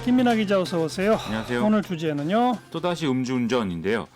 김민하 기자 어서 오세요. 안녕하세요. 오늘 주제는요. 또다시 음주운전인데요.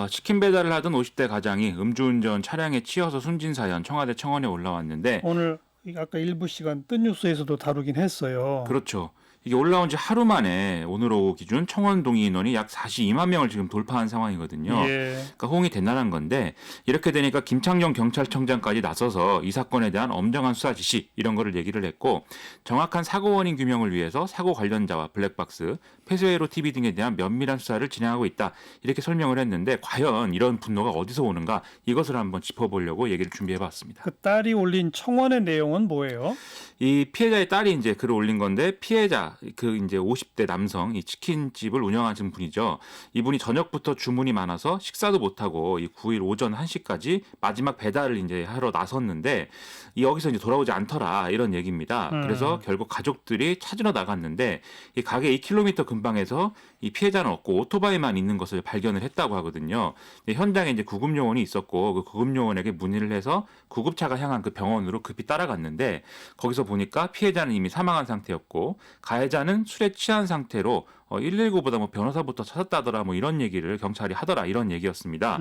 치킨 배달을 하던 50대 가장이 음주운전 차량에 치여서 숨진 사연 청와대 청원에 올라왔는데 오늘 아까 일부 시간 뜬 뉴스에서도 다루긴 했어요. 그렇죠. 이게 올라온 지 하루 만에 오늘 오후 기준 청원 동의 인원이 약 42만 명을 지금 돌파한 상황이거든요. 예. 그러니까 호응이 대단한 건데 이렇게 되니까 김창룡 경찰청장까지 나서서 이 사건에 대한 엄정한 수사 지시 이런 거를 얘기를 했고 정확한 사고 원인 규명을 위해서 사고 관련자와 블랙박스, 폐쇄회로 TV 등에 대한 면밀한 수사를 진행하고 있다. 이렇게 설명을 했는데 과연 이런 분노가 어디서 오는가 이것을 한번 짚어보려고 얘기를 준비해봤습니다. 그 딸이 올린 청원의 내용은 뭐예요? 이 피해자의 딸이 이제 글을 올린 건데 피해자 그 이제 50대 남성 이 치킨집을 운영하는 분이죠. 이분이 저녁부터 주문이 많아서 식사도 못하고 이 9일 오전 1시까지 마지막 배달을 이제 하러 나섰는데 여기서 이제 돌아오지 않더라 이런 얘기입니다. 그래서 결국 가족들이 찾으러 나갔는데 이 가게 2km 근방에서 이 피해자는 없고 오토바이만 있는 것을 발견을 했다고 하거든요. 현장에 이제 구급요원이 있었고 그 구급요원에게 문의를 해서 구급차가 향한 그 병원으로 급히 따라갔는데 거기서 보니까 피해자는 이미 사망한 상태였고 가해자는 술에 취한 상태로 119보다 뭐 변호사부터 찾았다더라 뭐 이런 얘기를 경찰이 하더라 이런 얘기였습니다.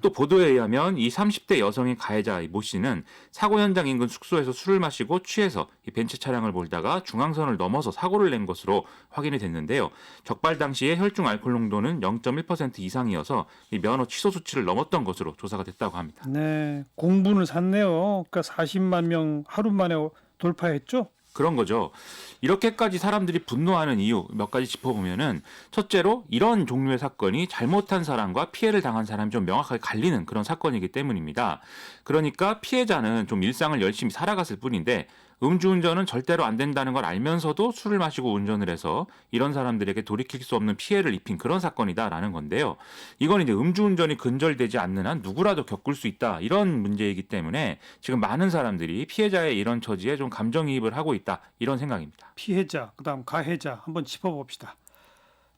또 보도에 의하면 이 30대 여성의 가해자 모 씨는 사고 현장 인근 숙소에서 술을 마시고 취해서 이 벤츠 차량을 몰다가 중앙선을 넘어서 사고를 낸 것으로 확인이 됐는데요. 적발 당시에 혈중 알코올 농도는 0.1% 이상이어서 이 면허 취소 수치를 넘었던 것으로 조사가 됐다고 합니다. 네, 공분을 샀네요. 그러니까 40만 명 하루 만에 돌파했죠? 그런 거죠. 이렇게까지 사람들이 분노하는 이유 몇 가지 짚어보면은 첫째로 이런 종류의 사건이 잘못한 사람과 피해를 당한 사람이 좀 명확하게 갈리는 그런 사건이기 때문입니다. 그러니까 피해자는 좀 일상을 열심히 살아갔을 뿐인데 음주운전은 절대로 안 된다는 걸 알면서도 술을 마시고 운전을 해서 이런 사람들에게 돌이킬 수 없는 피해를 입힌 그런 사건이다라는 건데요. 이건 이제 음주운전이 근절되지 않는 한 누구라도 겪을 수 있다 이런 문제이기 때문에 지금 많은 사람들이 피해자의 이런 처지에 좀 감정이입을 하고 있다 이런 생각입니다. 피해자, 그다음 가해자 한번 짚어봅시다.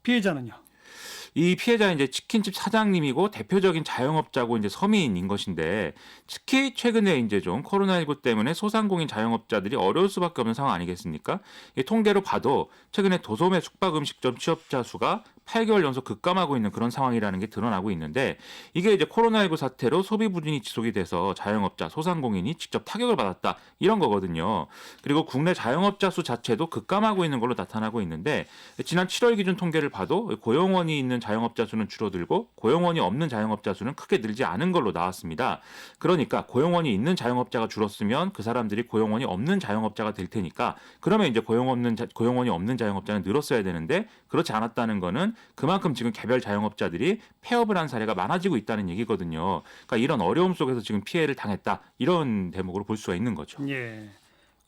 피해자는요? 이 피해자는 이제 치킨집 사장님이고 대표적인 자영업자고 이제 서민인 것인데 특히 최근에 이제 좀 코로나19 때문에 소상공인 자영업자들이 어려울 수밖에 없는 상황 아니겠습니까? 이 통계로 봐도 최근에 도소매 숙박음식점 취업자 수가 8개월 연속 급감하고 있는 그런 상황이라는 게 드러나고 있는데 이게 이제 코로나19 사태로 소비 부진이 지속이 돼서 자영업자, 소상공인이 직접 타격을 받았다 이런 거거든요. 그리고 국내 자영업자 수 자체도 급감하고 있는 걸로 나타나고 있는데 지난 7월 기준 통계를 봐도 고용원이 있는 자영업자 수는 줄어들고 고용원이 없는 자영업자 수는 크게 늘지 않은 걸로 나왔습니다. 그러니까 고용원이 있는 자영업자가 줄었으면 그 사람들이 고용원이 없는 자영업자가 될 테니까 그러면 이제 고용원이 없는 자영업자는 늘었어야 되는데 그렇지 않았다는 거는 그만큼 지금 개별 자영업자들이 폐업을 한 사례가 많아지고 있다는 얘기거든요. 그러니까 이런 어려움 속에서 지금 피해를 당했다 이런 대목으로 볼 수가 있는 거죠. 예.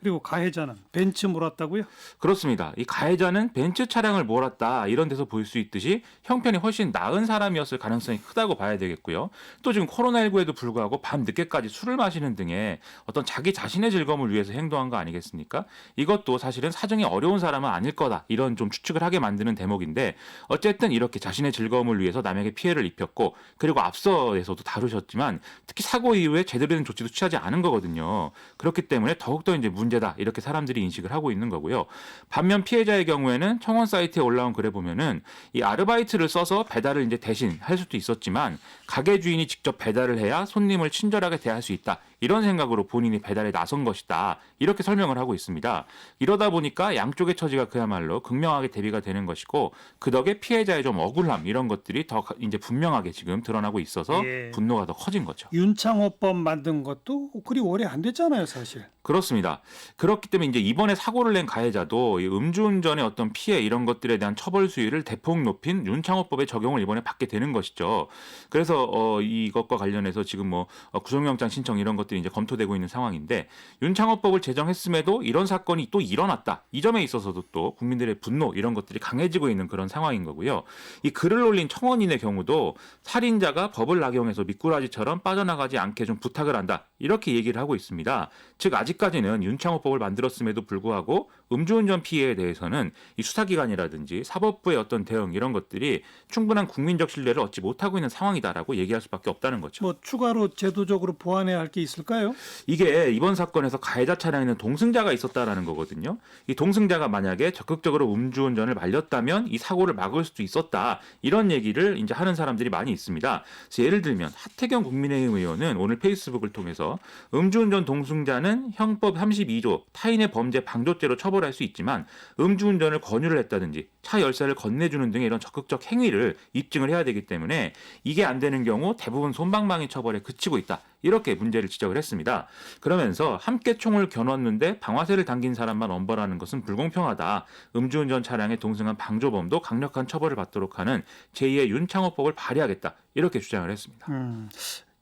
그리고 가해자는 벤츠 몰았다고요? 그렇습니다. 이 가해자는 벤츠 차량을 몰았다 이런 데서 볼 수 있듯이 형편이 훨씬 나은 사람이었을 가능성이 크다고 봐야 되겠고요. 또 지금 코로나19에도 불구하고 밤 늦게까지 술을 마시는 등의 어떤 자기 자신의 즐거움을 위해서 행동한 거 아니겠습니까? 이것도 사실은 사정이 어려운 사람은 아닐 거다 이런 좀 추측을 하게 만드는 대목인데 어쨌든 이렇게 자신의 즐거움을 위해서 남에게 피해를 입혔고 그리고 앞서에서도 다루셨지만 특히 사고 이후에 제대로 된 조치도 취하지 않은 거거든요. 그렇기 때문에 더욱더 이제 문제다 이렇게 사람들이 인식을 하고 있는 거고요. 반면 피해자의 경우에는 청원 사이트에 올라온 글에 보면은 이 아르바이트를 써서 배달을 이제 대신 할 수도 있었지만 가게 주인이 직접 배달을 해야 손님을 친절하게 대할 수 있다. 이런 생각으로 본인이 배달에 나선 것이다. 이렇게 설명을 하고 있습니다. 이러다 보니까 양쪽의 처지가 그야말로 극명하게 대비가 되는 것이고 그 덕에 피해자의 좀 억울함 이런 것들이 더 이제 분명하게 지금 드러나고 있어서 예. 분노가 더 커진 거죠. 윤창호법 만든 것도 그리 오래 안 됐잖아요, 사실. 그렇습니다. 그렇기 때문에 이제 이번에 사고를 낸 가해자도 이 음주운전의 어떤 피해 이런 것들에 대한 처벌 수위를 대폭 높인 윤창호법의 적용을 이번에 받게 되는 것이죠. 그래서 이것과 관련해서 지금 뭐 구속영장 신청 이런 것들이 이제 검토되고 있는 상황인데 윤창호법을 제정했음에도 이런 사건이 또 일어났다. 이 점에 있어서도 또 국민들의 분노 이런 것들이 강해지고 있는 그런 상황인 거고요. 이 글을 올린 청원인의 경우도 살인자가 법을 악용해서 미꾸라지처럼 빠져나가지 않게 좀 부탁을 한다. 이렇게 얘기를 하고 있습니다. 즉 아직까지는 윤창호법을 만들었음에도 불구하고 음주운전 피해에 대해서는 이 수사기관이라든지 사법부의 어떤 대응 이런 것들이 충분한 국민적 신뢰를 얻지 못하고 있는 상황이다라고 얘기할 수밖에 없다는 거죠. 뭐 추가로 제도적으로 보완해야 할 게 있을 있을까요? 이게 이번 사건에서 가해자 차량에는 동승자가 있었다라는 거거든요. 이 동승자가 만약에 적극적으로 음주운전을 말렸다면 이 사고를 막을 수도 있었다. 이런 얘기를 이제 하는 사람들이 많이 있습니다. 그래서 예를 들면 하태경 국민의힘 의원은 오늘 페이스북을 통해서 음주운전 동승자는 형법 32조 타인의 범죄 방조죄로 처벌할 수 있지만 음주운전을 권유를 했다든지 차 열쇠를 건네주는 등의 이런 적극적 행위를 입증을 해야 되기 때문에 이게 안 되는 경우 대부분 솜방망이 처벌에 그치고 있다. 이렇게 문제를 지적을 했습니다. 그러면서 함께 총을 겨눴는데 방아쇠를 당긴 사람만 엄벌하는 것은 불공평하다. 음주운전 차량에 동승한 방조범도 강력한 처벌을 받도록 하는 제2의 윤창호법을 발의하겠다. 이렇게 주장을 했습니다.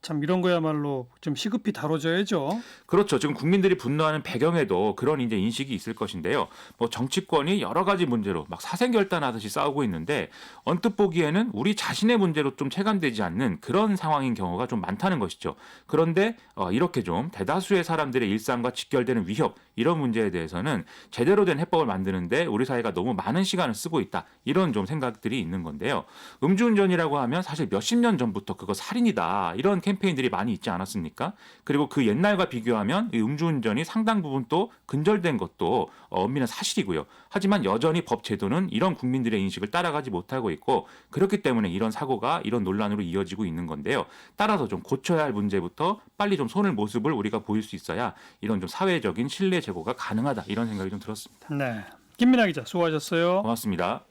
참 이런 거야말로 좀 시급히 다뤄져야죠. 그렇죠. 지금 국민들이 분노하는 배경에도 그런 이제 인식이 있을 것인데요. 뭐 정치권이 여러 가지 문제로 막 사생결단하듯이 싸우고 있는데 언뜻 보기에는 우리 자신의 문제로 좀 체감되지 않는 그런 상황인 경우가 좀 많다는 것이죠. 그런데 이렇게 좀 대다수의 사람들의 일상과 직결되는 위협 이런 문제에 대해서는 제대로 된 해법을 만드는데 우리 사회가 너무 많은 시간을 쓰고 있다. 이런 좀 생각들이 있는 건데요. 음주운전이라고 하면 사실 몇십 년 전부터 그거 살인이다. 이런 캠페인들이 많이 있지 않았습니까? 그리고 그 옛날과 비교하면 이 음주운전이 상당 부분 또 근절된 것도 엄밀한 사실이고요. 하지만 여전히 법 제도는 이런 국민들의 인식을 따라가지 못하고 있고 그렇기 때문에 이런 사고가 이런 논란으로 이어지고 있는 건데요. 따라서 좀 고쳐야 할 문제부터 빨리 좀 손을 모습을 우리가 보일 수 있어야 이런 좀 사회적인 신뢰 제고가 가능하다 이런 생각이 좀 들었습니다. 네, 김민아 기자 수고하셨어요. 고맙습니다.